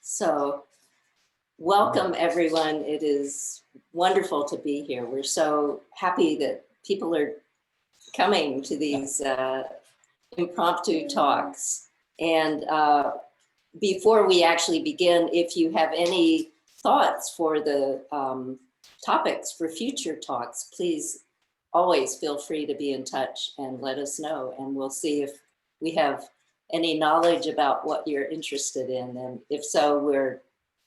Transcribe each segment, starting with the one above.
So, welcome everyone. It is wonderful to be here. We're so happy that people are coming to these impromptu talks. And before we actually begin, if you have any thoughts for the topics for future talks, please always feel free to be in touch and let us know. And we'll see if we have any knowledge about what you're interested in. And if so, we're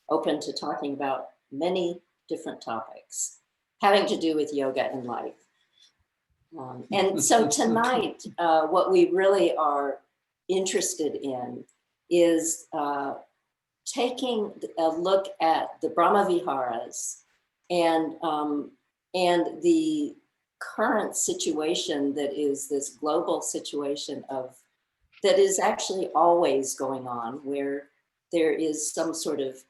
open to talking about many different topics having to do with yoga and life. And so tonight, what we really are interested in is taking a look at the Brahmaviharas and the current situation that is this global situation that is actually always going on, where there is some sort of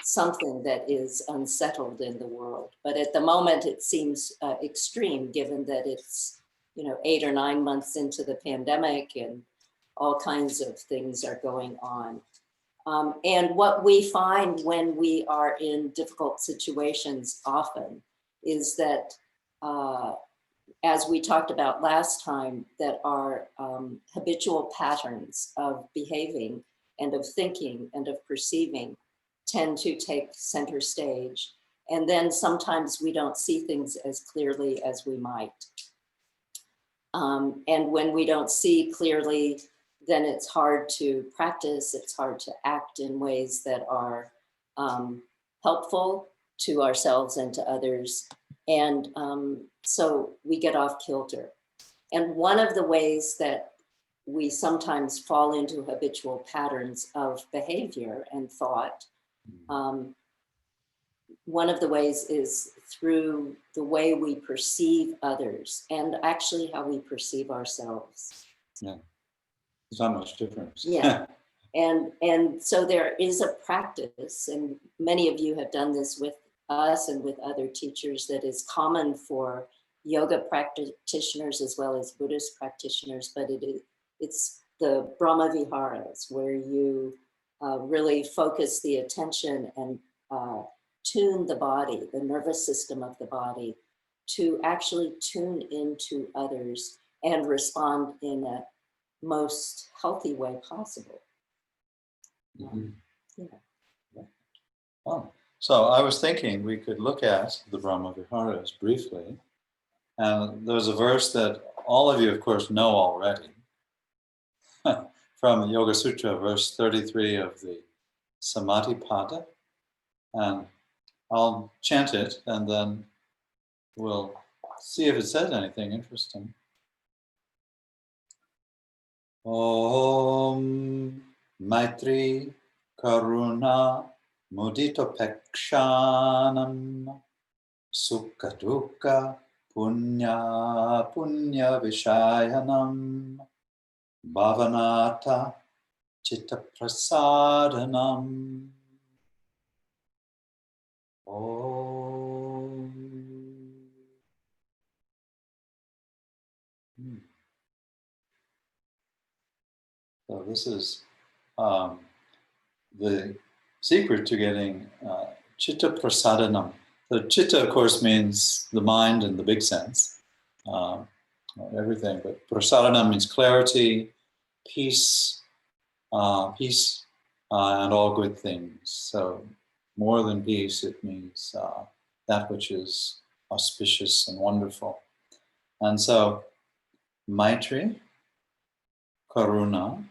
something that is unsettled in the world. But at the moment, it seems extreme, given that it's 8 or 9 months into the pandemic and all kinds of things are going on. And what we find when we are in difficult situations often is that, as we talked about last time, that our habitual patterns of behaving and of thinking and of perceiving tend to take center stage. And then sometimes we don't see things as clearly as we might. And when we don't see clearly, then it's hard to practice, it's hard to act in ways that are helpful to ourselves and to others. And so we get off kilter. And one of the ways that we sometimes fall into habitual patterns of behavior and thought, one of the ways is through the way we perceive others and actually how we perceive ourselves. Yeah, there's not much difference. Yeah, and so there is a practice, and many of you have done this with us and with other teachers, that is common for yoga practitioners as well as Buddhist practitioners, but it's the Brahmaviharas, where you really focus the attention and tune the body, the nervous system of the body, to actually tune into others and respond in a most healthy way possible. Yeah. Oh, so I was thinking we could look at the Brahmaviharas briefly. And there's a verse that all of you, of course, know already from the Yoga Sutra, verse 33 of the Samadhipada. And I'll chant it, and then we'll see if it says anything interesting. Om Maitri Karuna Mudita Pekshanam Sukha Dukkha Punya Vishayanam Bhavanata Chitta Prasadanam. Om. So this is the secret to getting Chitta Prasadanam. The Chitta, of course, means the mind in the big sense, everything. But Prasadanam means clarity, peace, and all good things. So more than peace, it means that which is auspicious and wonderful. And so Maitri, Karuna.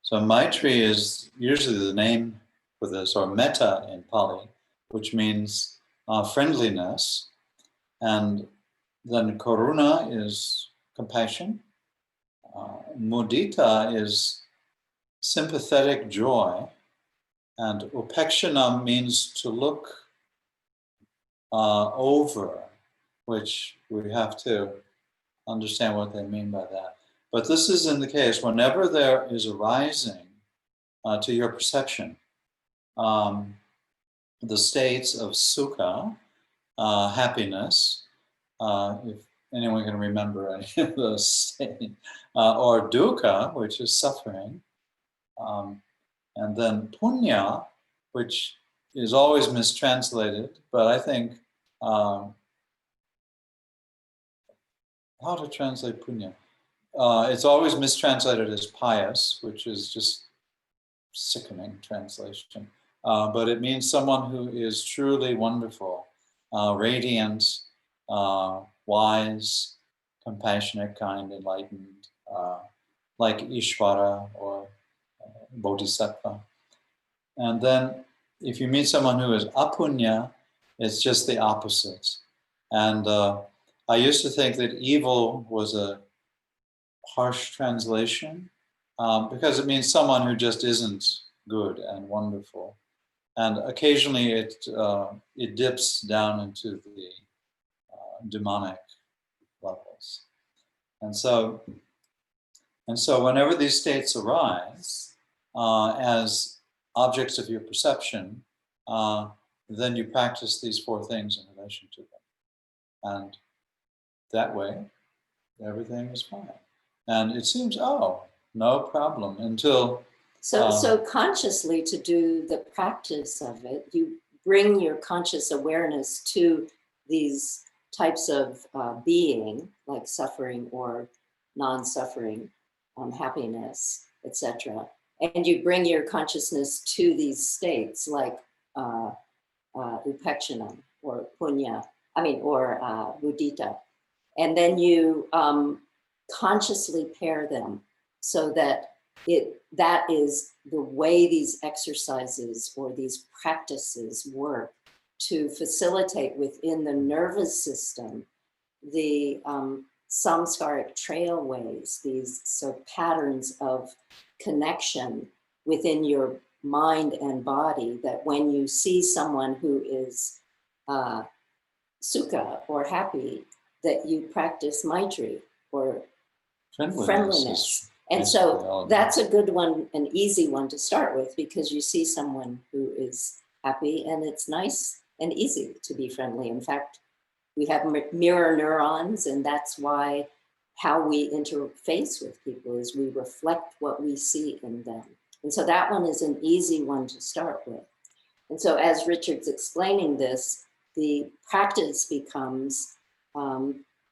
So Maitri is usually the name for this, or metta in Pali, which means friendliness. And then Karuna is compassion. Mudita is sympathetic joy. And upekshanam means to look over, which we have to understand what they mean by that. But this is in the case whenever there is arising to your perception the states of sukha, happiness, if anyone can remember any of those states, or dukkha, which is suffering, And then punya, which is always mistranslated, but I think, how to translate punya? It's always mistranslated as pious, which is just sickening translation. But it means someone who is truly wonderful, radiant, wise, compassionate, kind, enlightened, like Ishvara or Bodhisattva. And then if you meet someone who is apunya, it's just the opposite. And I used to think that evil was a harsh translation because it means someone who just isn't good and wonderful. And occasionally it dips down into the demonic levels. And so whenever these states arise as objects of your perception, then you practice these four things in relation to them. And that way, everything is fine. And it seems, no problem until... So consciously, to do the practice of it, you bring your conscious awareness to these types of being, like suffering or non-suffering, happiness, etc. And you bring your consciousness to these states, like upekshana or punya, or mudita. And then you consciously pair them so that that is the way these exercises or these practices work to facilitate within the nervous system the samskaric trailways, these patterns of connection within your mind and body, that when you see someone who is sukha or happy, that you practice maitri or friendliness. And so that's a good one, an easy one to start with, because you see someone who is happy and it's nice and easy to be friendly. In fact, we have mirror neurons, and that's why how we interface with people is we reflect what we see in them. And so that one is an easy one to start with. And so as Richard's explaining this, the practice becomes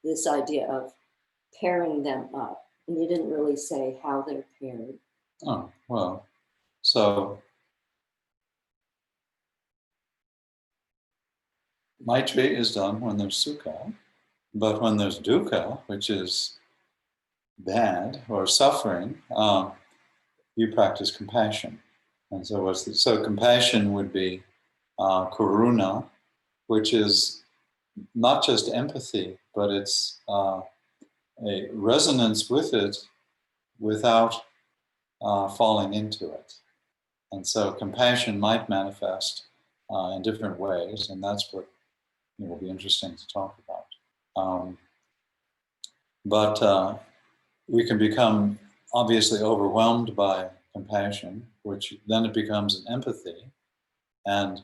this idea of pairing them up. And you didn't really say how they're paired. Oh, well, so maitri is done when there's sukha, but when there's dukkha, which is bad or suffering, you practice compassion. And so so compassion would be karuna, which is not just empathy, but it's a resonance with it without falling into it. And so compassion might manifest in different ways, and that's what will be interesting to talk about. But we can become obviously overwhelmed by compassion, which then it becomes an empathy. And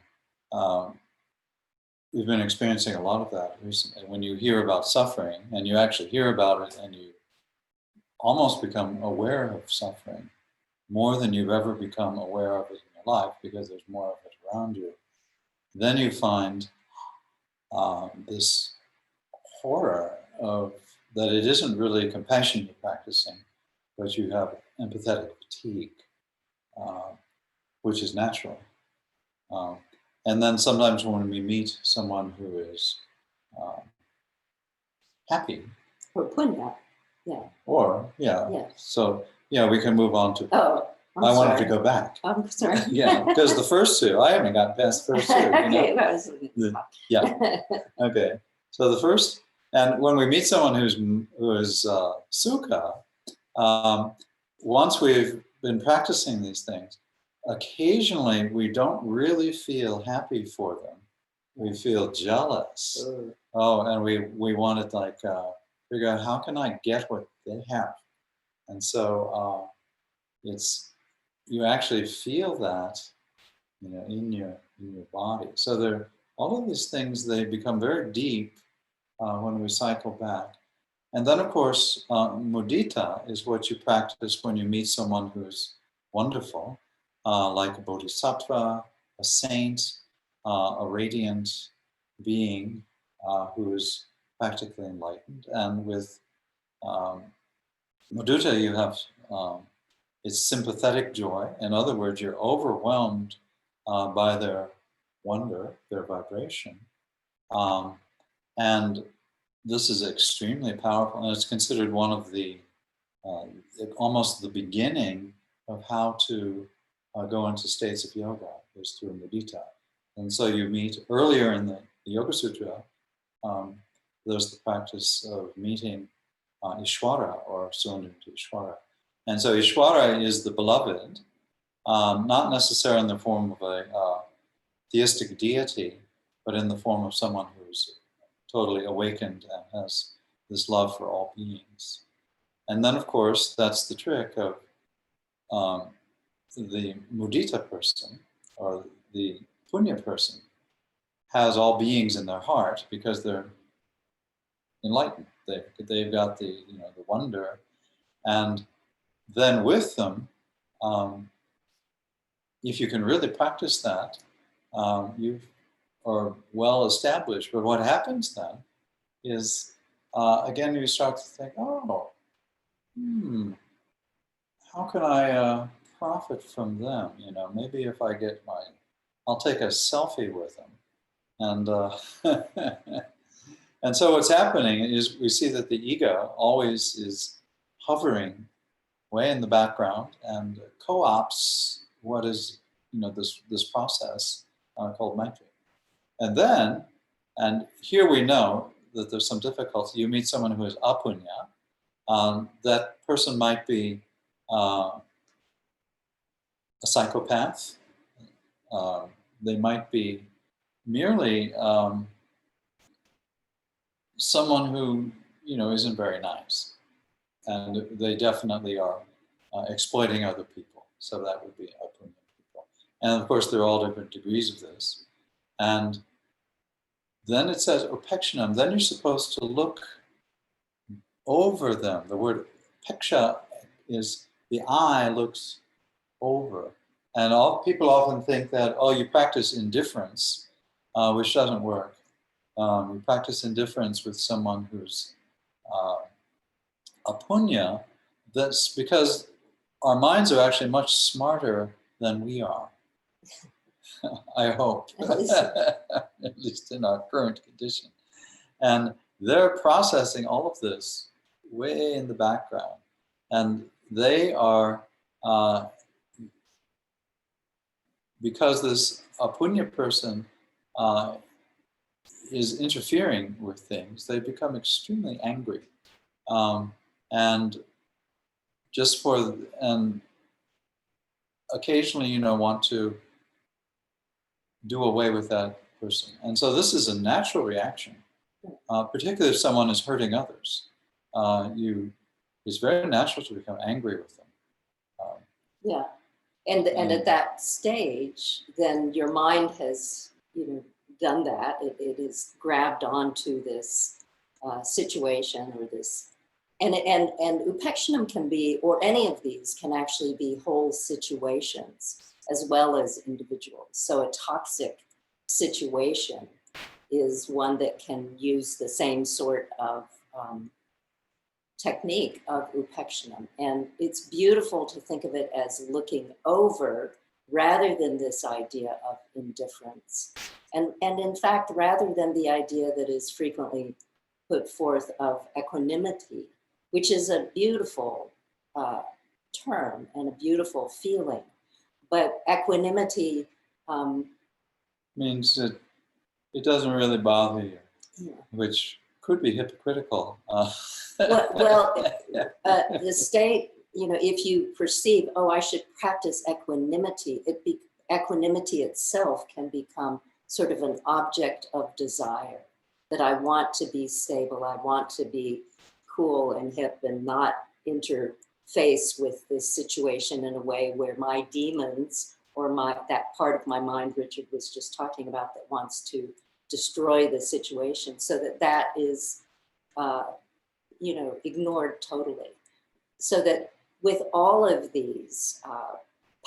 we've been experiencing a lot of that recently. When you hear about suffering, and you actually hear about it, and you almost become aware of suffering more than you've ever become aware of it in your life, because there's more of it around you, then you find this horror of that it isn't really compassion you're practicing, but you have empathetic fatigue, which is natural. And then sometimes when we meet someone who is happy. Or punya, yeah. Or, yeah. So, we can move on to... I wanted to go back. I'm sorry. Yeah, because the first two, I haven't got past the first two. Okay, that was yeah. Okay. So the first, and when we meet someone who is sukha, once we've been practicing these things, occasionally we don't really feel happy for them. We feel jealous. And we want to figure out, how can I get what they have? And so you actually feel that, in your body. So all of these things, they become very deep when we cycle back. And then, of course, mudita is what you practice when you meet someone who's wonderful. like a bodhisattva, a saint, a radiant being who is practically enlightened. And with mudita, you have it's sympathetic joy. In other words, you're overwhelmed by their wonder, their vibration. And this is extremely powerful, and it's considered one of the almost the beginning of how to go into states of yoga is through mudita. And so you meet earlier in the Yoga Sutra, there's the practice of meeting Ishwara or surrendering to Ishwara. And so Ishwara is the beloved, not necessarily in the form of a theistic deity, but in the form of someone who's totally awakened and has this love for all beings. And then, of course, that's the trick of the mudita person or the punya person has all beings in their heart because they're enlightened. They've got the the wonder, and then with them, if you can really practice that, you are well established. But what happens then is again you start to think, oh, how can I profit from them? Maybe if I I'll take a selfie with them, and and so what's happening is we see that the ego always is hovering way in the background and co-opts what is this process called maitri. And here we know that there's some difficulty. You meet someone who is apunya. That person might be a psychopath. They might be merely someone who isn't very nice, and they definitely are exploiting other people. So that would be apunya people. And of course, there are all different degrees of this. And then it says upekshanam. Then you're supposed to look over them. The word peksha is the eye looks over. And all people often think that, oh, you practice indifference, which doesn't work. We practice indifference with someone who's apunya. That's because our minds are actually much smarter than we are. I hope, at least in our current condition. And they're processing all of this way in the background. And they are, because this apunya person is interfering with things, they become extremely angry. And occasionally, want to do away with that person. And so this is a natural reaction, particularly if someone is hurting others. It's very natural to become angry with them. Yeah. And at that stage, then your mind has, done that. It is grabbed onto this situation or this, and upekshanam can be, or any of these can actually be whole situations as well as individuals. So a toxic situation is one that can use the same sort of technique of upekshanam. And it's beautiful to think of it as looking over rather than this idea of indifference. And in fact, rather than the idea that is frequently put forth of equanimity, which is a beautiful term and a beautiful feeling. But equanimity means that it doesn't really bother you, which could be hypocritical. The state, if you perceive, oh, I should practice equanimity, equanimity itself can become sort of an object of desire, that I want to be stable, I want to be cool and hip and not interface with this situation in a way where my demons or that part of my mind Richard was just talking about that wants to destroy the situation, so that is ignored totally. So that with all of these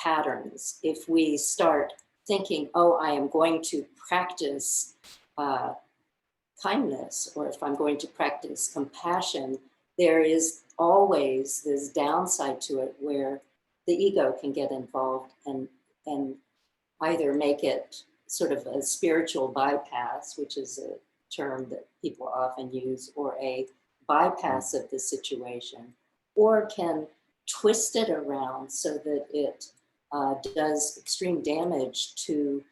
patterns. If we start thinking, oh, I am going to practice kindness, or if I'm going to practice compassion, there is always this downside to it where the ego can get involved and either make it sort of a spiritual bypass, which is a term that people often use, or a bypass of the situation, or can twist it around so that it does extreme damage to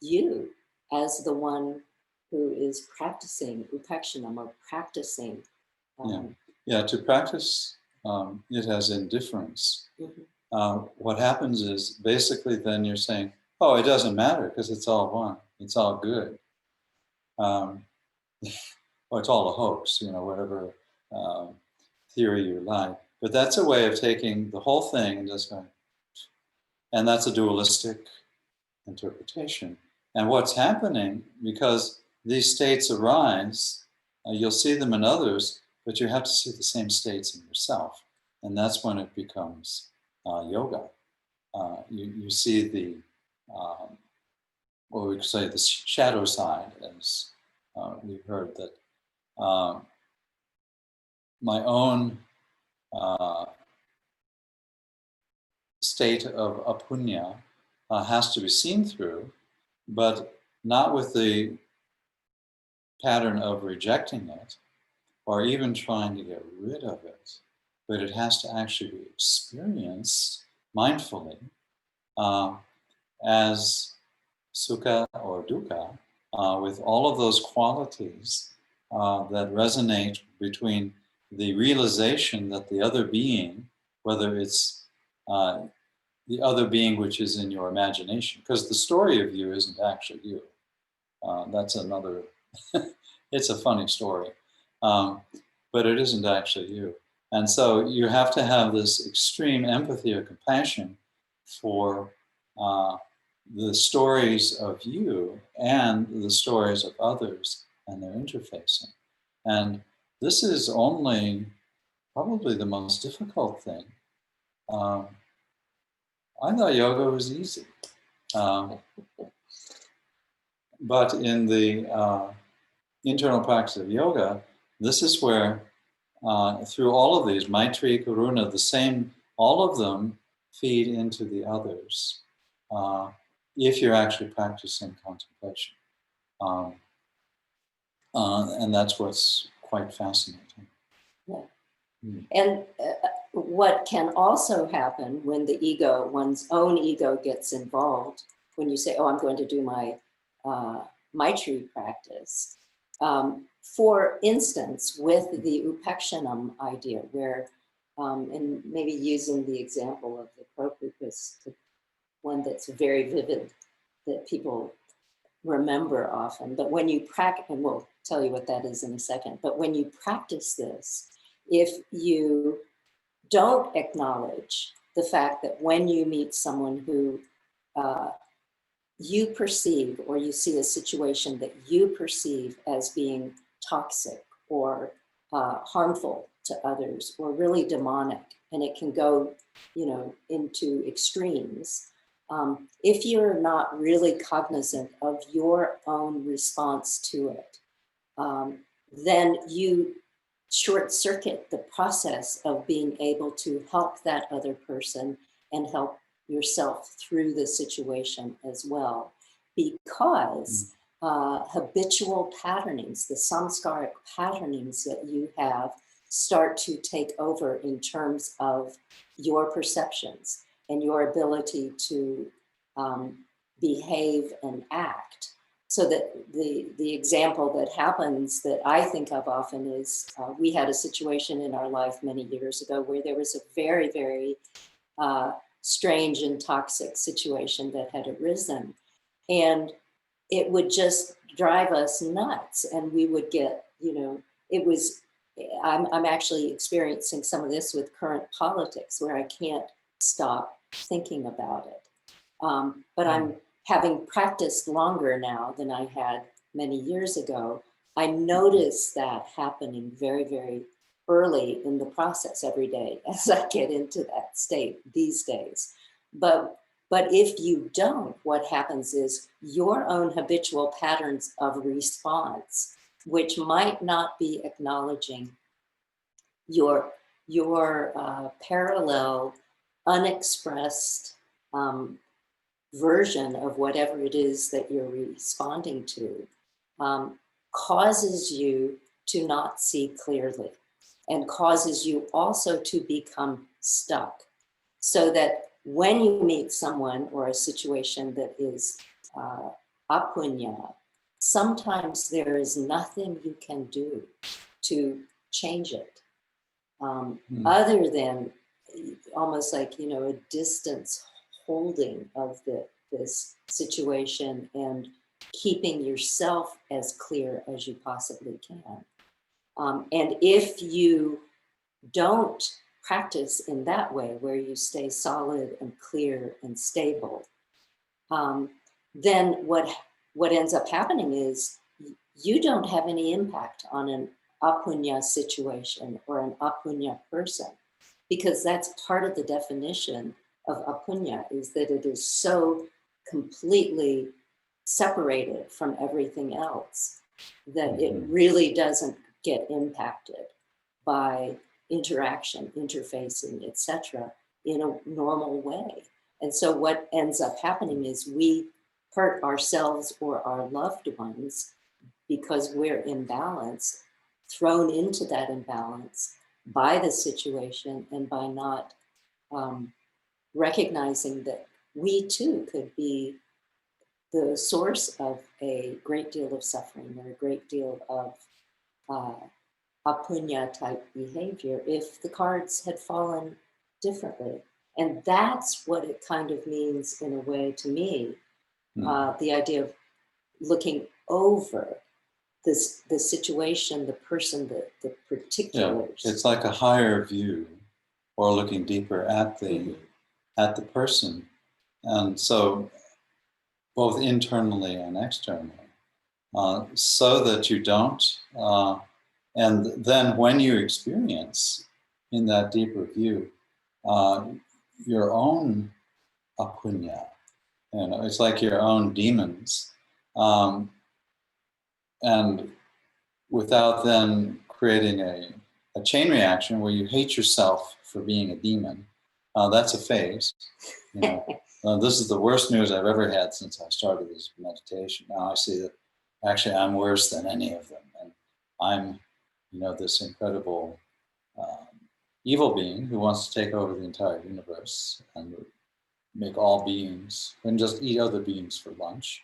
you as the one who is practicing upekshanam, or practicing. To practice it as indifference. What happens is basically then you're saying, oh, it doesn't matter because it's all one. It's all good. Or it's all a hoax, whatever theory you like. But that's a way of taking the whole thing and just going, and that's a dualistic interpretation. And what's happening, because these states arise, you'll see them in others, but you have to see the same states in yourself. And that's when it becomes yoga. You see the, what we could say, the shadow side, as we've heard that my own state of apunya has to be seen through, but not with the pattern of rejecting it or even trying to get rid of it, but it has to actually be experienced mindfully as sukha or dukkha, with all of those qualities that resonate between the realization that the other being, whether it's the other being which is in your imagination, because the story of you isn't actually you. That's another, it's a funny story, but it isn't actually you. And so you have to have this extreme empathy or compassion for the stories of you and the stories of others and their interfacing. And this is only probably the most difficult thing. I thought yoga was easy. But in the internal practice of yoga, this is where through all of these, Maitri, Karuna, the same, all of them feed into the others if you're actually practicing contemplation. And that's what's quite fascinating. Yeah. And what can also happen when the ego, one's own ego, gets involved, when you say, oh, I'm going to do my Maitri practice. For instance, with the upekshanam idea, where, and maybe using the example of the Prokupas, the one that's very vivid, that people remember often, but when you practice, and we'll tell you what that is in a second, but when you practice this, if you don't acknowledge the fact that when you meet someone who you perceive, or you see a situation that you perceive as being toxic or harmful to others, or really demonic, and it can go, into extremes. If you're not really cognizant of your own response to it, then you short circuit the process of being able to help that other person and help yourself through the situation as well. Because habitual patternings, the samskaric patternings that you have, start to take over in terms of your perceptions and your ability to behave and act. So that the example that happens that I think of often is we had a situation in our life many years ago where there was a very, very strange and toxic situation that had arisen. And it would just drive us nuts. And we would get, it was, I'm actually experiencing some of this with current politics where I can't stop thinking about it. But I'm having practiced longer now than I had many years ago. I notice that happening very, very early in the process every day as I get into that state these days. But But if you don't, what happens is your own habitual patterns of response, which might not be acknowledging your parallel, unexpressed version of whatever it is that you're responding to, causes you to not see clearly, and causes you also to become stuck. So that when you meet someone or a situation that is apunya, sometimes there is nothing you can do to change it, other than almost like, a distance holding of this situation and keeping yourself as clear as you possibly can. And if you don't practice in that way, where you stay solid and clear and stable, then what ends up happening is you don't have any impact on an apunya situation or an apunya person, because that's part of the definition of apunya, is that it is so completely separated from everything else that it really doesn't get impacted by interaction, interfacing, etc., in a normal way. And so what ends up happening is we hurt ourselves or our loved ones because we're imbalanced, thrown into that imbalance by the situation, and by not recognizing that we too could be the source of a great deal of suffering or a great deal of apunya type behavior if the cards had fallen differently. And that's what it kind of means in a way to me, the idea of looking over the situation, the person, the particulars. Yeah, it's like a higher view, or looking deeper at the at the person, and so both internally and externally, so that you don't. And then when you experience in that deeper view your own apunya, it's like your own demons, and without then creating a chain reaction where you hate yourself for being a demon. That's a phase. This is the worst news I've ever had since I started this meditation. Now I see that actually I'm worse than any of them, and I'm this incredible evil being who wants to take over the entire universe and make all beings and just eat other beings for lunch.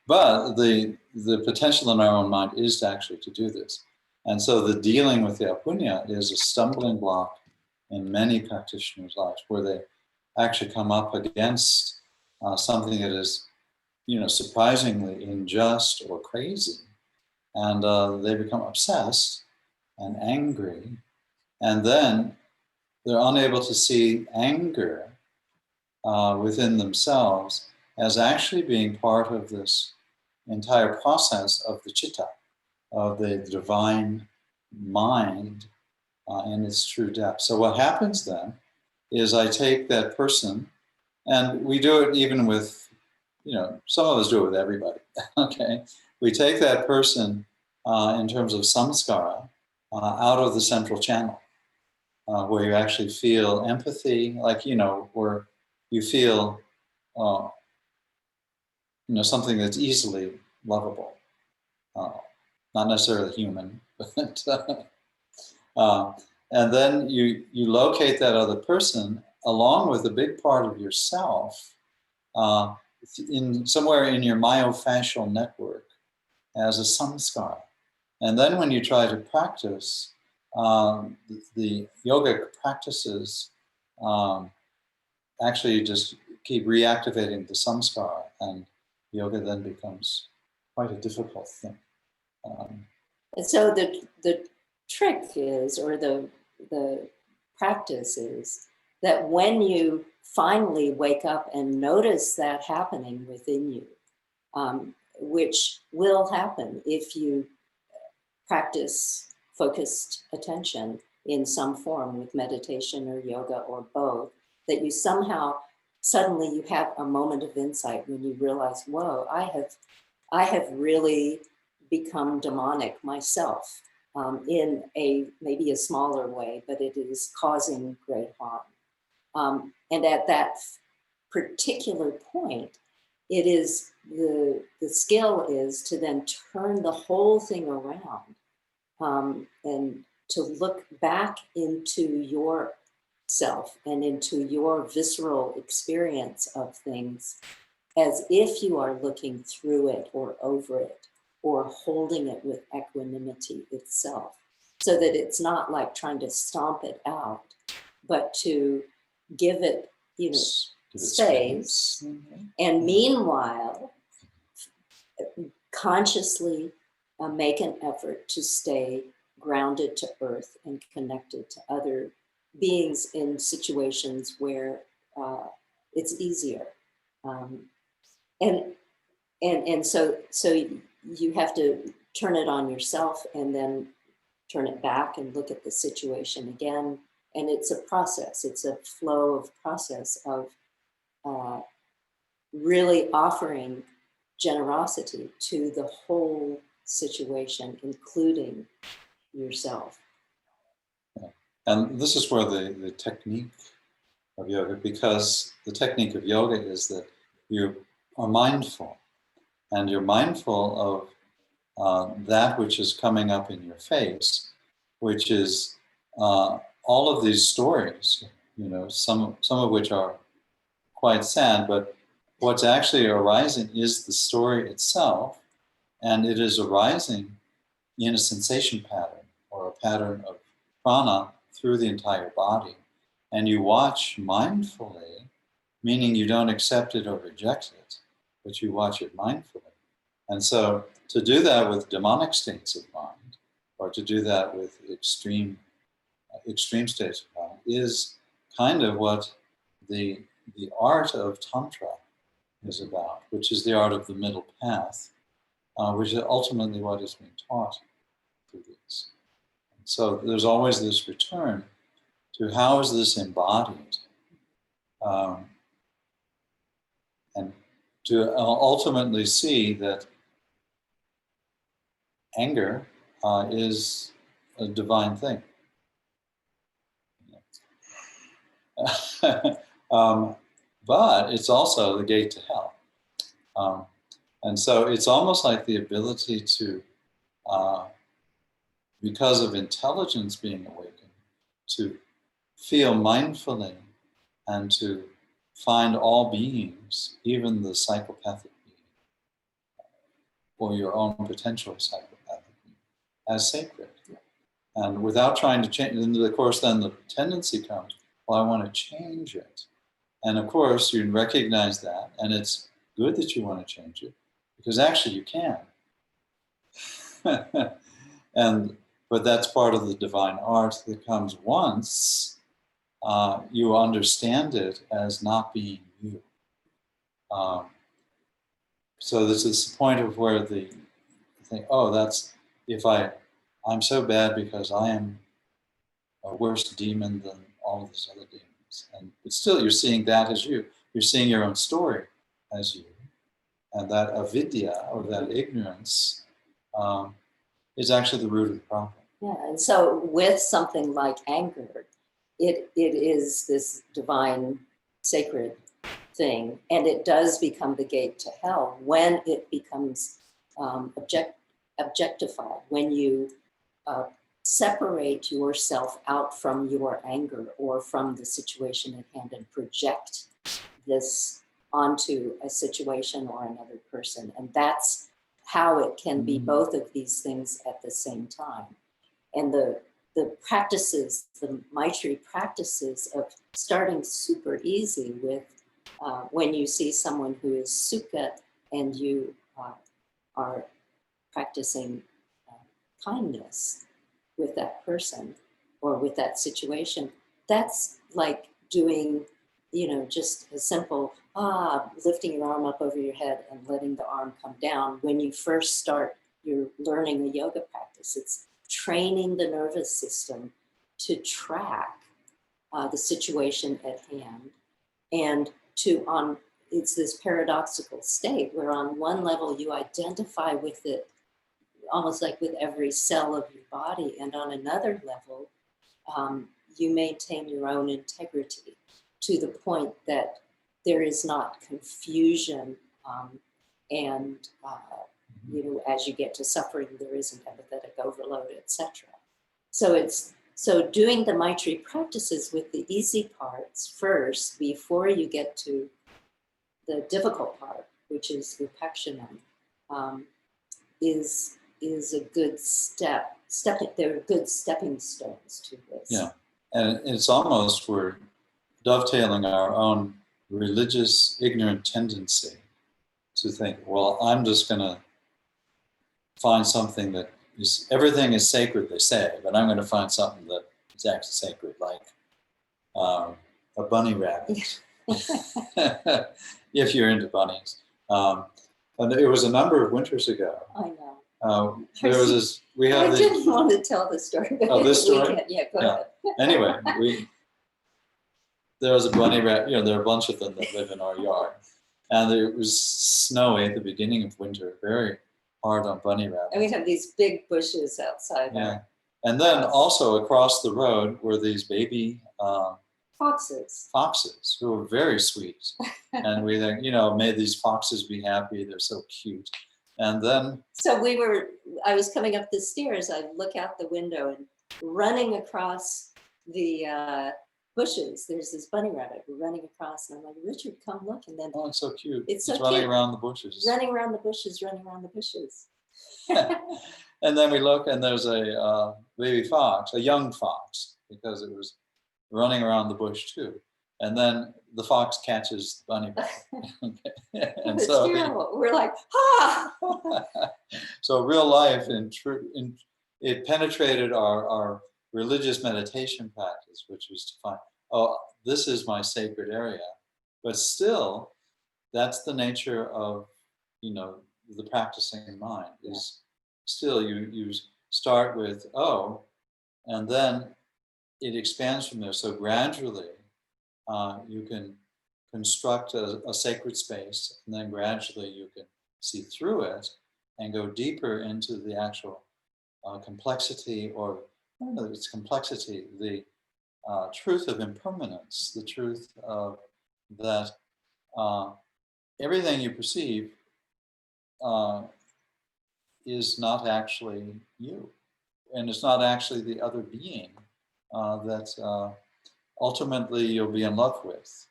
But the potential in our own mind is actually to do this. And so the dealing with the apunya is a stumbling block in many practitioners' lives, where they actually come up against something that is, surprisingly unjust or crazy. And they become obsessed and angry. And then they're unable to see anger within themselves as actually being part of this entire process of the chitta, of the divine mind in its true depth. So what happens then is I take that person, and we do it even with, some of us do it with everybody, okay? We take that person in terms of samskara out of the central channel, where you actually feel empathy, like, where you feel something that's easily lovable, not necessarily human, but and then you locate that other person along with a big part of yourself in somewhere in your myofascial network as a samskara. And then when you try to practice the yogic practices, actually just keep reactivating the samskara, and yoga then becomes quite a difficult thing. And so the trick is, or the practice is, that when you finally wake up and notice that happening within you, which will happen if you practice focused attention in some form with meditation or yoga or both, that you somehow, suddenly you have a moment of insight when you realize, whoa, I have really become demonic myself, in maybe a smaller way, but it is causing great harm. And at that particular point, it is the skill is to then turn the whole thing around, and to look back into yourself and into your visceral experience of things as if you are looking through it or over it or holding it with equanimity itself, so that it's not like trying to stomp it out, but to give it, space. And meanwhile, consciously make an effort to stay grounded to earth and connected to other beings in situations where it's easier. And so you have to turn it on yourself and then turn it back and look at the situation again. And it's a process, it's a flow of process of really offering generosity to the whole situation, including yourself. And this is where the technique of yoga, because the technique of yoga is that you are mindful, and you're mindful of that which is coming up in your face, which is all of these stories, some of which are quite sad, but what's actually arising is the story itself, and it is arising in a sensation pattern or a pattern of prana through the entire body. And you watch mindfully, meaning you don't accept it or reject it, but you watch it mindfully. And so to do that with demonic states of mind, or to do that with extreme states of mind, is kind of what the art of Tantra is about, which is the art of the middle path, which is ultimately what is being taught through these. So there's always this return to how is this embodied, and to ultimately see that anger is a divine thing. But it's also the gate to hell. And so it's almost like the ability to, because of intelligence being awakened, to feel mindfully and to find all beings, even the psychopathic being, or your own potential psychopathic being, as sacred. And without trying to change, and of course then the tendency comes, well, I want to change it. And of course you recognize that, and it's good that you want to change it, because actually you can. But that's part of the divine art that comes once you understand it as not being you. So this is the point of where the think, oh, that's if I'm so bad because I am a worse demon than all of these other demons. But still, you're seeing that as you. You're seeing your own story as you. And that avidya, or that ignorance, is actually the root of the problem. Yeah, and so with something like anger, it is this divine, sacred thing, and it does become the gate to hell when it becomes objectified, when you separate yourself out from your anger or from the situation at hand and project this onto a situation or another person. And that's how it can be both of these things at the same time. And the practices, the Maitri practices of starting super easy with when you see someone who is sukha and you are practicing kindness with that person or with that situation, that's like doing, just a simple, lifting your arm up over your head and letting the arm come down. When you first start, you're learning a yoga practice. It's training the nervous system to track the situation at hand, and it's this paradoxical state where on one level you identify with it almost like with every cell of your body, and on another level you maintain your own integrity to the point that there is not confusion, and as you get to suffering, there isn't empathetic overload, etc. So doing the Maitri practices with the easy parts first before you get to the difficult part, which is Upakshanam, is a good step. There are good stepping stones to this. Yeah, and it's almost we're dovetailing our own religious ignorant tendency to think, well, I'm just going to find something that is, everything is sacred, they say, but I'm going to find something that is actually sacred, like a bunny rabbit, if you're into bunnies. And it was a number of winters ago. I know. There was this. I didn't want to tell the story. But oh, this story? Yeah, go ahead. Anyway, there was a bunny rabbit. There are a bunch of them that live in our yard, and it was snowy at the beginning of winter, very hard on bunny rabbits. And we have these big bushes outside. Yeah, and then also across the road were these baby foxes who were very sweet, and we think, may these foxes be happy. They're so cute. And then, so I was coming up the stairs. I look out the window and running across the bushes. There's this bunny rabbit running across, and I'm like, Richard, come look. And then, oh, it's so cute. It's so running cute. around the bushes. Running around the bushes. And then we look, and there's a baby fox, a young fox, because it was running around the bush too. And then the fox catches the bunny rabbit. And it's so terrible. We're like, ah! So real life, it penetrated our religious meditation practice, which was to find, oh, this is my sacred area. But still, that's the nature of, the practicing mind, is still you start with, oh, and then it expands from there. So gradually, you can construct a sacred space, and then gradually you can see through it and go deeper into the actual complexity, or I don't know if it's complexity, the truth of impermanence, the truth of that everything you perceive is not actually you, and it's not actually the other being that ultimately you'll be in love with,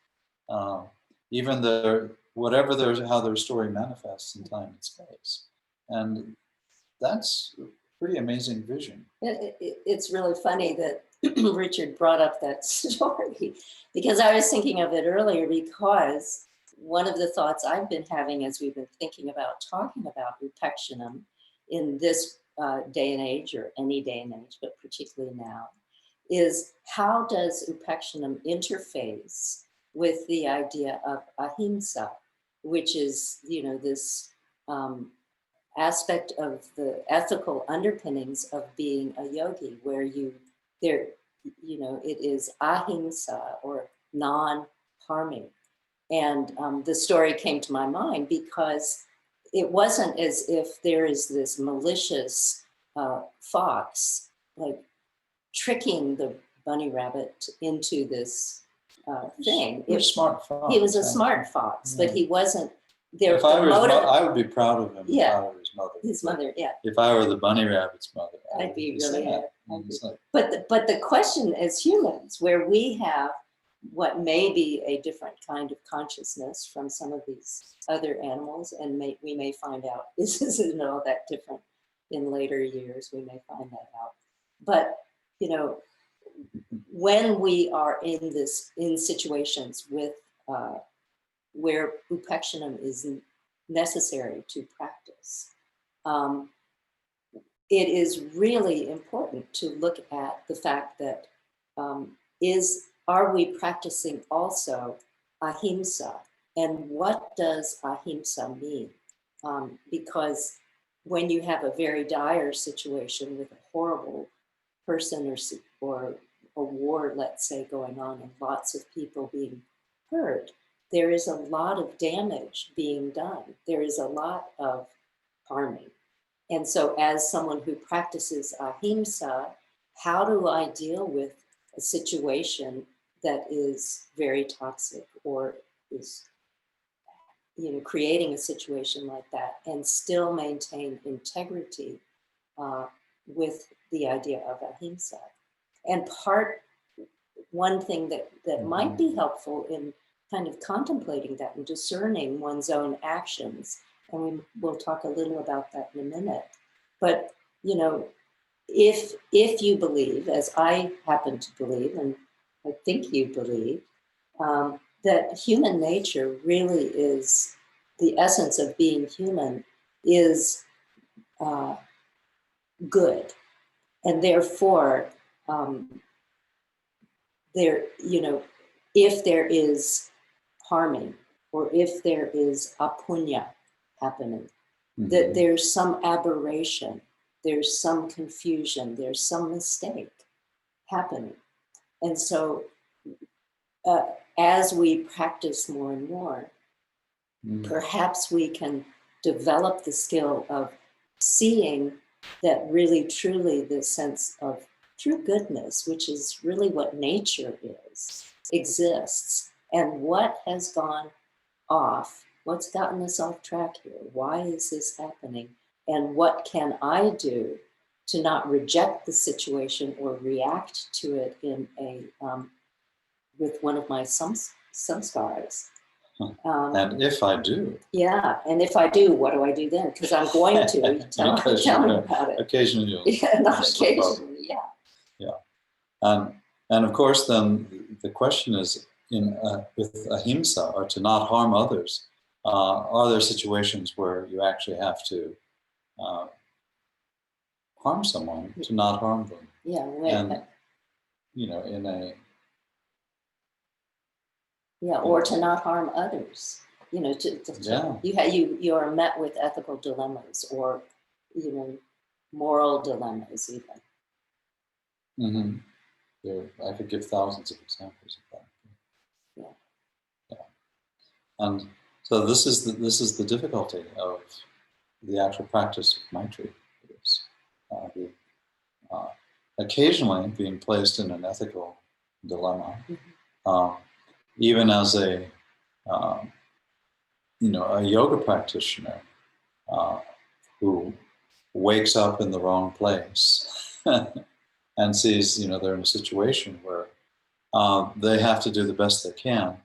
even how their story manifests in time and space. And that's a pretty amazing vision. It's really funny that Richard brought up that story, because I was thinking of it earlier, because one of the thoughts I've been having as we've been thinking about talking about Upakshanam in this day and age, or any day and age, but particularly now, is how does Upakshanam interface with the idea of Ahimsa, which is, this aspect of the ethical underpinnings of being a yogi, where it is Ahimsa, or non-harming. And the story came to my mind because it wasn't as if there is this malicious fox, like tricking the bunny rabbit into this thing. He was a smart fox. He was a smart fox, but he wasn't there. If I were I would be proud of him. Yeah. If I were his mother. His mother, yeah. If I were the bunny rabbit's mother, I'd be really sad. But the question as humans, where we have what may be a different kind of consciousness from some of these other animals, and we may find out this isn't all that different in later years. We may find that out. But when we are in situations with where Upakshanam is necessary to practice, it is really important to look at the fact that are we practicing also Ahimsa, and what does Ahimsa mean? Because when you have a very dire situation with a horrible person or a war, let's say, going on and lots of people being hurt, there is a lot of damage being done. There is a lot of harming. And so as someone who practices ahimsa, how do I deal with a situation that is very toxic or is, creating a situation like that and still maintain integrity with the idea of ahimsa? And one thing that might be helpful in kind of contemplating that and discerning one's own actions, and we'll talk a little about that in a minute. But, if you believe, as I happen to believe, and I think you believe, that human nature really is, the essence of being human is good. And therefore, if there is harming or if there is apunya happening, that there's some aberration, there's some confusion, there's some mistake happening. And so as we practice more and more, perhaps we can develop the skill of seeing that really truly the sense of true goodness, which is really what nature is, exists. And what has gone off? What's gotten us off track here? Why is this happening? And what can I do to not reject the situation or react to it in with one of my samskaras? And if I do. Yeah, and if I do, what do I do then? Because I'm going to. Tell me about it. Occasionally you'll. Yeah, not occasionally, yeah. Yeah. And of course, then the question is, with ahimsa, or to not harm others, are there situations where you actually have to harm someone to not harm them? Yeah. And, in a... Yeah, or to not harm others. You are met with ethical dilemmas or, moral dilemmas even. I could give thousands of examples of that. Yeah. And so this is the difficulty of the actual practice of Maitri. Occasionally being placed in an ethical dilemma, even as a yoga practitioner who wakes up in the wrong place and sees they're in a situation where they have to do the best they can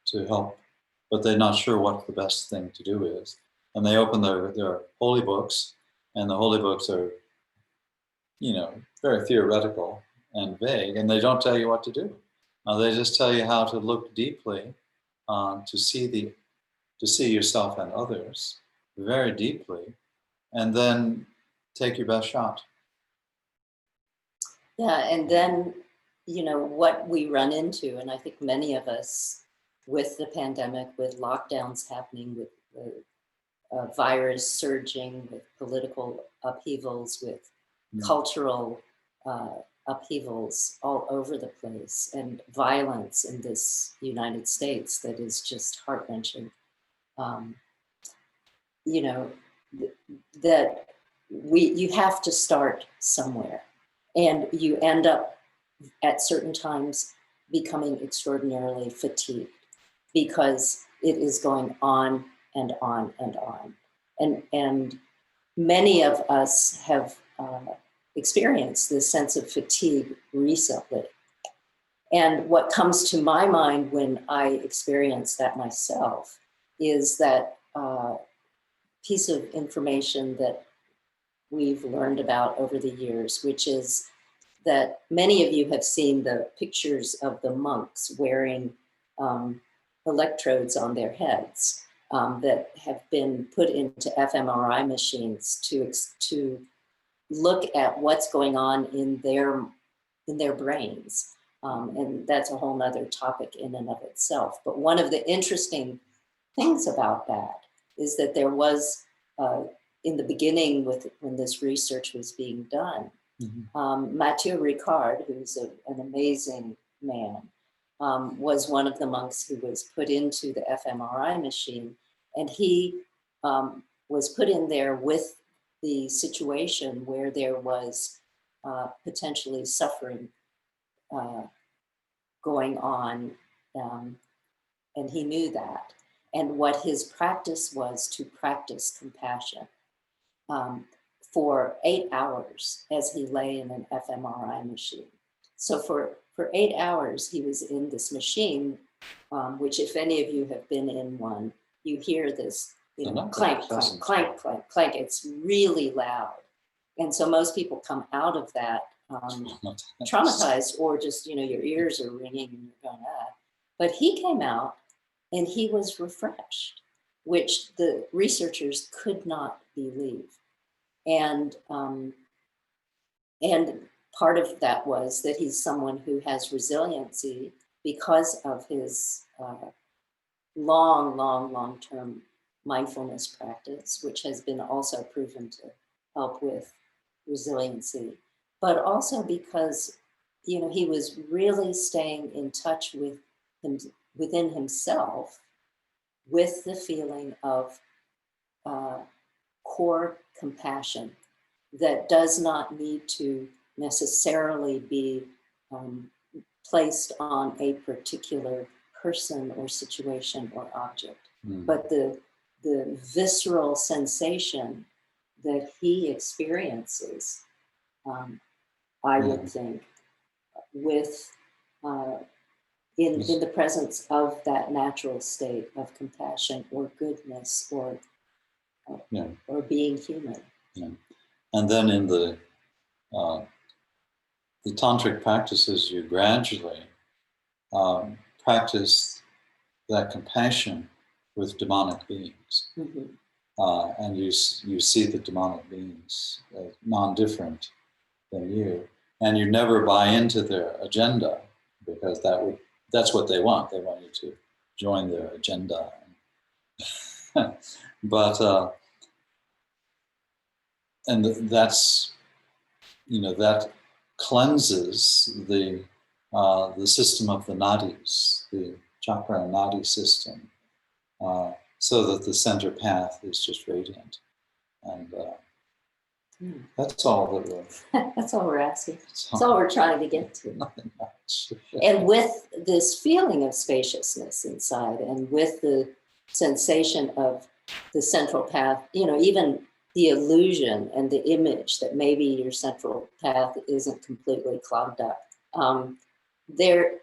to help, but they're not sure what the best thing to do is. And they open their holy books, and the holy books are, very theoretical and vague, and they don't tell you what to do. They just tell you how to look deeply, to see yourself and others very deeply, and then take your best shot. Yeah, and then, what we run into, and I think many of us, with the pandemic, with lockdowns happening, with the virus surging, with political upheavals, with cultural upheavals all over the place, and violence in this United States that is just heart-wrenching. That you have to start somewhere, and you end up at certain times becoming extraordinarily fatigued because it is going on and on and on. And many of us have experienced this sense of fatigue recently. And what comes to my mind when I experience that myself is that piece of information that we've learned about over the years, which is that many of you have seen the pictures of the monks wearing electrodes on their heads that have been put into fMRI machines to look at what's going on in their brains. And that's a whole nother topic in and of itself. But one of the interesting things about that is that there was, in the beginning when this research was being done, Mathieu Ricard, who's an amazing man, was one of the monks who was put into the fMRI machine, and he was put in there with the situation where there was potentially suffering going on, and he knew that. And what his practice was to practice compassion for 8 hours as he lay in an fMRI machine. So for 8 hours, he was in this machine, which if any of you have been in one, you hear this, clank, clank, clank, clank, clank. It's really loud. And so most people come out of that traumatized, or just, your ears are ringing and you're going, ah. But he came out and he was refreshed, which the researchers could not believe. And part of that was that he's someone who has resiliency because of his long-term mindfulness practice, which has been also proven to help with resiliency, but also because, he was really staying in touch with him, within himself, with the feeling of core compassion that does not need to necessarily be placed on a particular person or situation or object. But the visceral sensation that he experiences, I would think, with in the presence of that natural state of compassion or goodness or being human. Yeah. And then in the tantric practices, you gradually practice that compassion with demonic beings. And you see the demonic beings as non-different than you. And you never buy into their agenda, because that's what they want. They want you to join their agenda. But and that's, that cleanses the system of the nadis, the chakra and nadi system, so that the center path is just radiant. And that's all that we're... That's all we're asking. That's all we're trying to get to. Nothing much. And with this feeling of spaciousness inside, and with the sensation of the central path, even the illusion and the image that maybe your central path isn't completely clogged up, there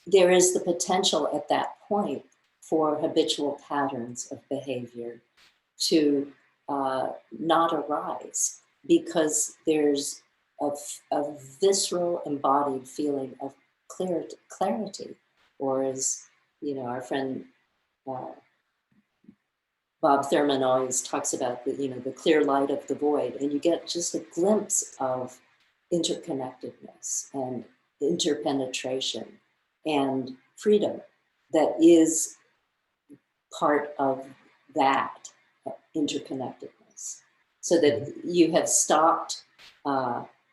is the potential at that point for habitual patterns of behavior to not arise, because there's a visceral embodied feeling of clarity, or as our friend Bob Thurman always talks about, the clear light of the void, and you get just a glimpse of interconnectedness and interpenetration and freedom that is part of that interconnectedness, so that you have stopped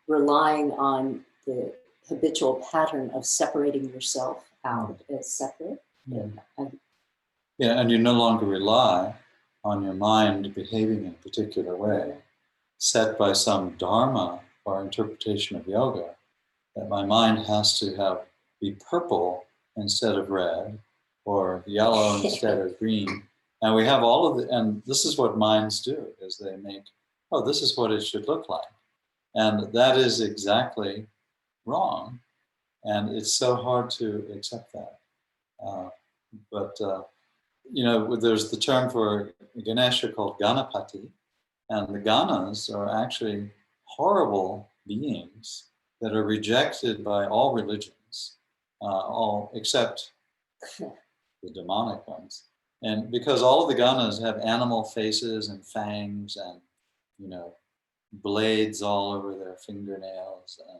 relying on the habitual pattern of separating yourself out as separate. Yeah, and you no longer rely on your mind behaving in a particular way, set by some dharma or interpretation of yoga, that my mind has to be purple instead of red, or yellow instead of green. And we have all of and this is what minds do, is they make, this is what it should look like. And that is exactly wrong. And it's so hard to accept that. But there's the term for Ganesha called Ganapati, and the Ganas are actually horrible beings that are rejected by all religions, all except the demonic ones. And because all of the Ganas have animal faces and fangs and, blades all over their fingernails, and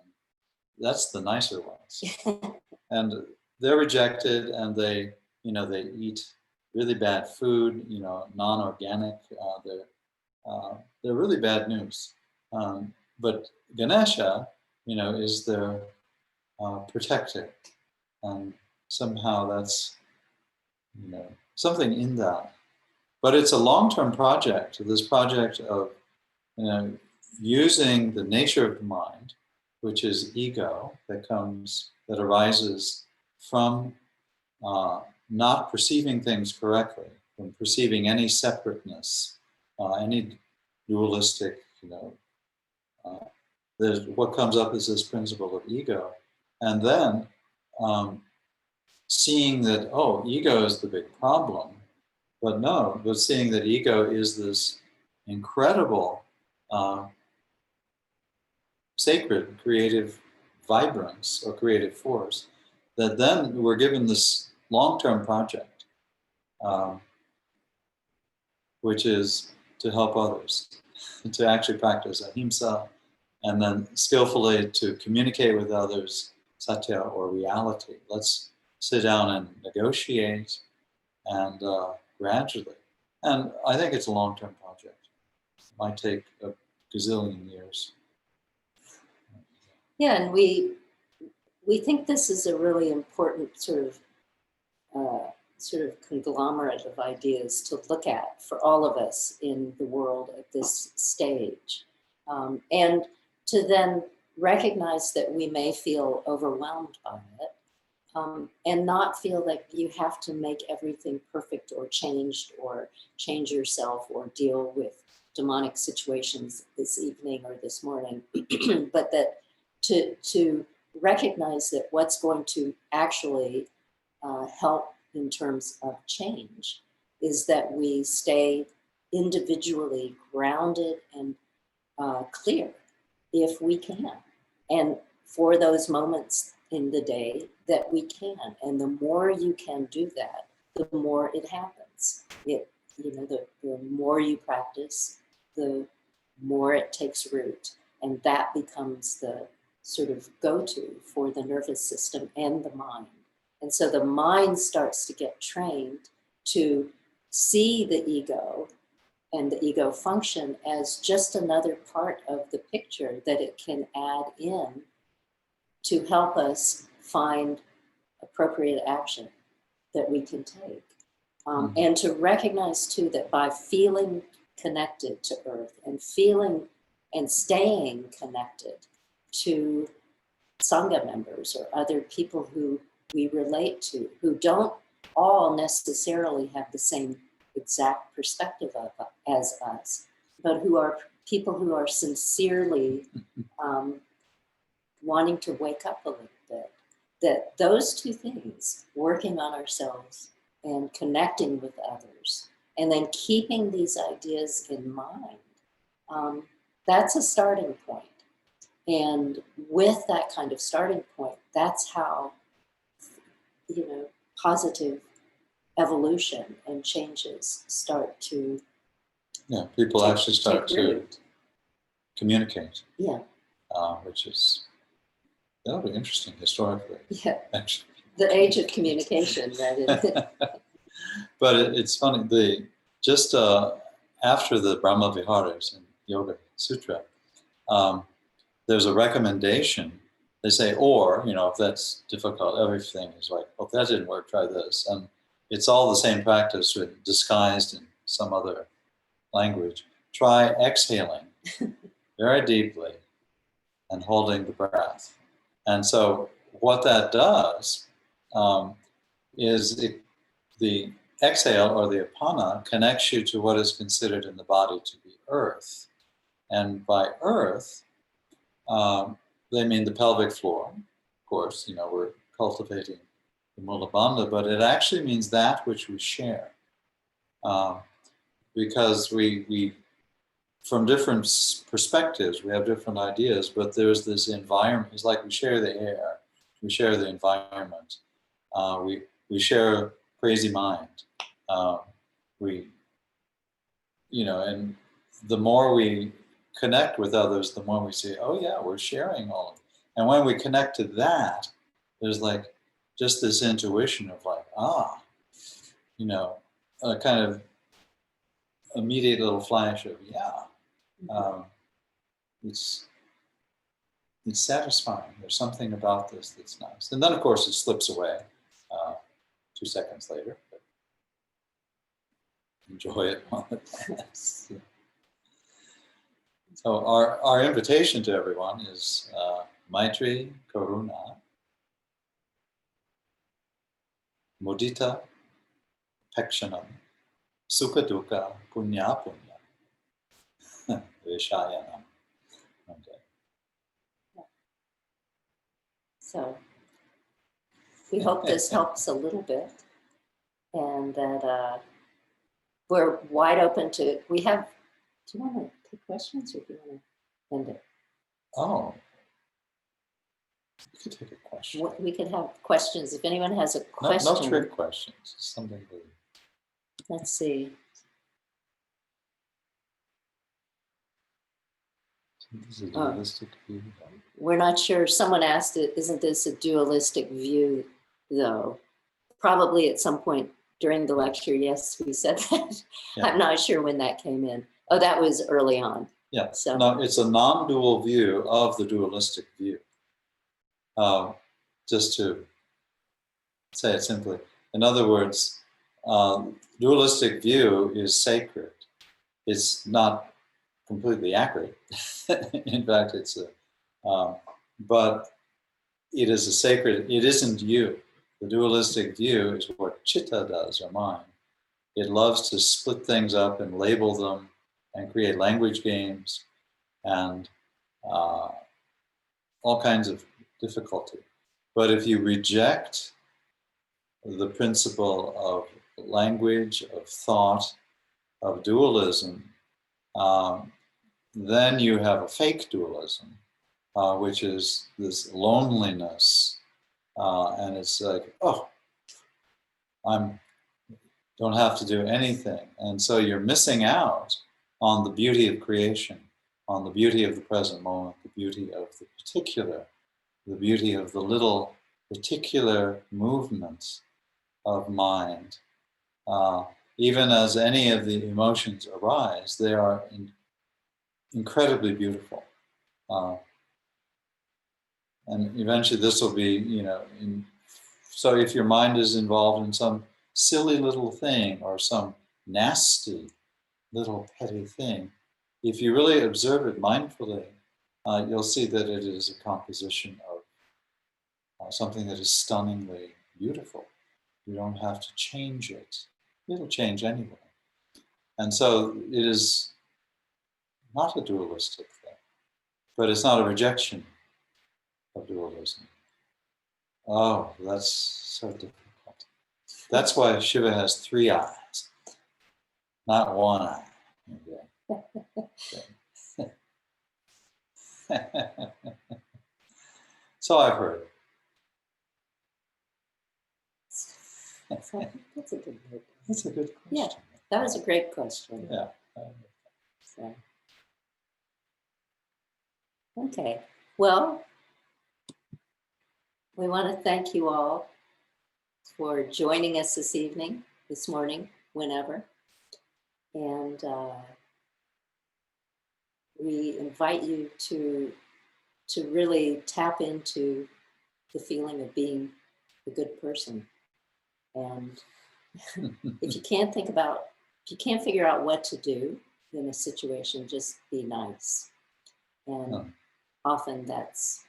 that's the nicer ones. And they're rejected, and they eat really bad food, non-organic. They're really bad news. but Ganesha, is their protector, and somehow that's something in that. But it's a long-term project. This project of using the nature of the mind, which is ego, that arises from not perceiving things correctly, from perceiving any separateness, any dualistic, what comes up is this principle of ego. And then seeing that, ego is the big problem, but seeing that ego is this incredible, sacred, creative vibrance or creative force, that then we're given this long-term project, which is to help others, to actually practice ahimsa, and then skillfully to communicate with others, satya or reality. Let's sit down and negotiate, and gradually. And I think it's a long-term project. It might take a gazillion years. Yeah, and we think this is a really important sort of conglomerate of ideas to look at for all of us in the world at this stage, and to then recognize that we may feel overwhelmed by it, and not feel like you have to make everything perfect or change yourself or deal with demonic situations this evening or this morning, but that to recognize that what's going to actually help in terms of change is that we stay individually grounded and clear if we can. And for those moments in the day that we can. And the more you can do that, the more it happens. The more you practice, the more it takes root. And that becomes the sort of go-to for the nervous system and the mind. And so the mind starts to get trained to see the ego and the ego function as just another part of the picture that it can add in to help us find appropriate action that we can take. And to recognize too that by feeling connected to Earth and feeling and staying connected to Sangha members or other people who we relate to, who don't all necessarily have the same exact perspective as us, but who are people who are sincerely wanting to wake up a little bit, that those two things, working on ourselves and connecting with others, and then keeping these ideas in mind, that's a starting point. And with that kind of starting point, that's how, positive evolution and changes start to people actually start to root. communicate. Yeah. That'll be interesting historically. Yeah. Actually. The age of communication, right? But it's funny, just after the Brahmaviharas in Yoga Sutra, there's a recommendation. They say, if that's difficult, everything is like, if that didn't work, try this. And it's all the same practice disguised in some other language. Try exhaling very deeply and holding the breath. And so what that does is the exhale or the apana connects you to what is considered in the body to be earth. And by earth, they mean the pelvic floor. Of course, we're cultivating the Mula Bandha, but it actually means that which we share. Because we from different perspectives, we have different ideas, but there's this environment. It's like we share the air, we share the environment, we share a crazy mind. And the more we connect with others, the more we say, oh yeah, we're sharing all of it. And when we connect to that, there's like just this intuition of like, a kind of immediate little flash of, it's it's satisfying. There's something about this that's nice. And then, of course, it slips away 2 seconds later. But enjoy it while it lasts. So our invitation to everyone is Maitri, Karuna, Mudita, Pekshanam, Sukha Dukkha, Punya Punya, Vishayanam. Okay. So we hope this helps a little bit, and that we're wide open to, do you want to take questions or do you want to end it? Oh, you could take a question. We could have questions. If anyone has a No question. trick questions. Something that... Let's see. This is a dualistic view. We're not sure. Someone asked it, isn't this a dualistic view, though? Probably at some point during the lecture, yes, we said that. Yeah. I'm not sure when that came in. Oh, that was early on. Yeah, So. no, it's a non-dual view of the dualistic view. Just to say it simply. In other words, dualistic view is sacred. It's not completely accurate. In fact, it's but it is a sacred, it isn't you. The dualistic view is what chitta does, or mind. It loves to split things up and label them and create language games and all kinds of difficulty. But if you reject the principle of language, of thought, of dualism, then you have a fake dualism, which is this loneliness. And it's like, oh, don't have to do anything. And so you're missing out on the beauty of creation, on the beauty of the present moment, the beauty of the particular, the beauty of the little particular movements of mind. Even as any of the emotions arise, they are incredibly beautiful. And eventually this will be, so if your mind is involved in some silly little thing or some nasty little petty thing, if you really observe it mindfully, you'll see that it is a composition of something that is stunningly beautiful. You don't have to change it. It'll change anyway. And so it is not a dualistic thing, but it's not a rejection of dualism. Oh, that's so difficult. That's why Shiva has 3 eyes, not 1 eye. Okay. So I've heard. That's a good question. That's a good question. Yeah, that was a great question. Yeah. So. Okay. Well, we want to thank you all for joining us this morning, whenever. And we invite you to really tap into the feeling of being a good person. And if you can't figure out what to do in a situation, just be nice. And often that's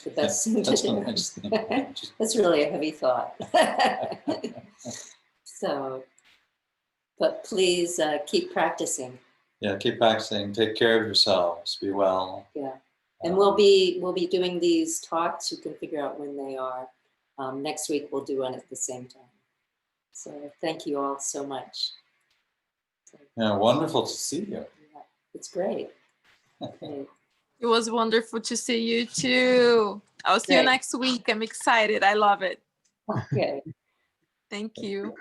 the best thing to do. Nice thing. That's really a heavy thought. So, but please keep practicing. Yeah, keep practicing. Take care of yourselves. Be well. Yeah, and we'll be doing these talks. You can figure out when they are. Next week we'll do one at the same time. So thank you all so much. Yeah, wonderful to see you. Yeah, it's great. Great. It was wonderful to see you too. I'll see you next week. I'm excited. I love it. Okay. Thank you.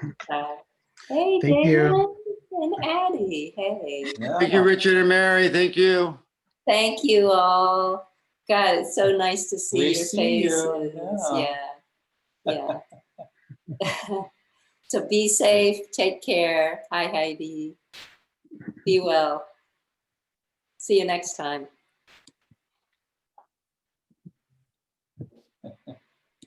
Hey, Thank Dan you. and Addie. Hey. Yeah. Thank you, Richard and Mary. Thank you. Thank you all. God, it's so nice to see We your see faces. you, Yeah. So be safe. Take care. Hi, Heidi. Be well. See you next time.